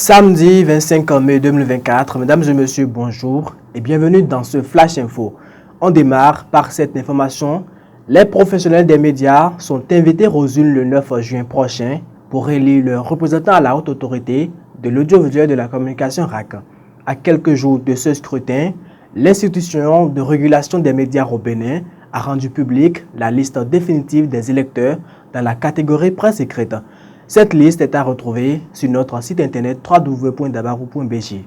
Samedi 25 mai 2024, mesdames et messieurs, bonjour et bienvenue dans ce Flash Info. On démarre par cette information. Les professionnels des médias sont invités aux urnes le 9 juin prochain pour élire leurs représentants à la haute autorité de l'audiovisuel et de la communication RAC. À quelques jours de ce scrutin, l'institution de régulation des médias au Bénin a rendu publique la liste définitive des électeurs dans la catégorie presse écrite. Cette liste est à retrouver sur notre site internet www.dabarou.bg.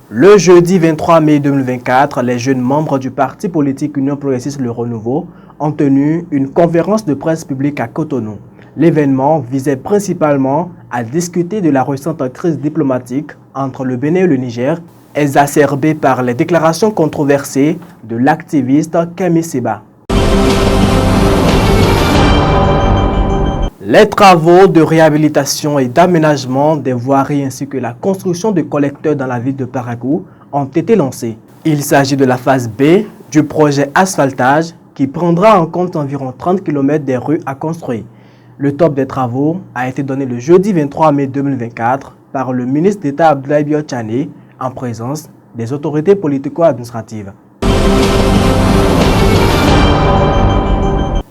Le jeudi 23 mai 2024, les jeunes membres du parti politique Union Progressiste Le Renouveau ont tenu une conférence de presse publique à Cotonou. L'événement visait principalement à discuter de la récente crise diplomatique entre le Bénin et le Niger, exacerbée par les déclarations controversées de l'activiste Kémi Séba. Les travaux de réhabilitation et d'aménagement des voiries ainsi que la construction de collecteurs dans la ville de Parakou ont été lancés. Il s'agit de la phase B du projet asphaltage qui prendra en compte environ 30 km des rues à construire. Le top des travaux a été donné le jeudi 23 mai 2024 par le ministre d'État Abdoulaye Biot Tchané en présence des autorités politico-administratives.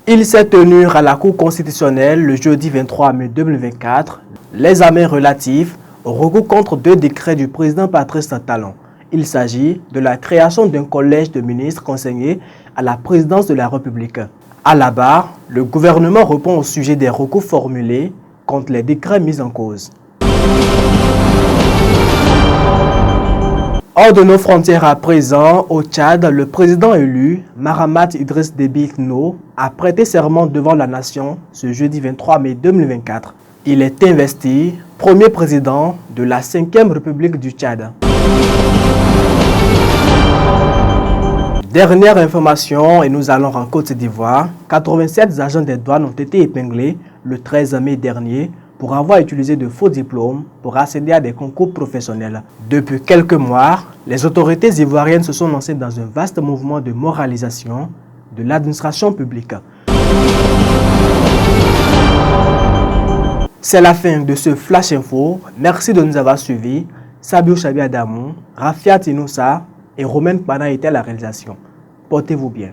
Il s'est tenu à la Cour constitutionnelle le jeudi 23 mai 2024 l'examen relatif au recours contre deux décrets du président Patrice Talon. Il s'agit de la création d'un collège de ministres consignés à la présidence de la République. À la barre, le gouvernement répond au sujet des recours formulés contre les décrets mis en cause. Hors de nos frontières à présent, au Tchad, le président élu, Mahamat Idriss Déby Itno, a prêté serment devant la nation ce jeudi 23 mai 2024. Il est investi premier président de la 5e République du Tchad. Dernière information, et nous allons en Côte d'Ivoire. 87 agents des douanes ont été épinglés le 13 mai dernier pour avoir utilisé de faux diplômes pour accéder à des concours professionnels. Depuis quelques mois, les autorités ivoiriennes se sont lancées dans un vaste mouvement de moralisation de l'administration publique. C'est la fin de ce Flash Info. Merci de nous avoir suivis. Sabiou Chabi Adamou, Rafiat Inoussa et Romain Pana étaient à la réalisation. Portez-vous bien.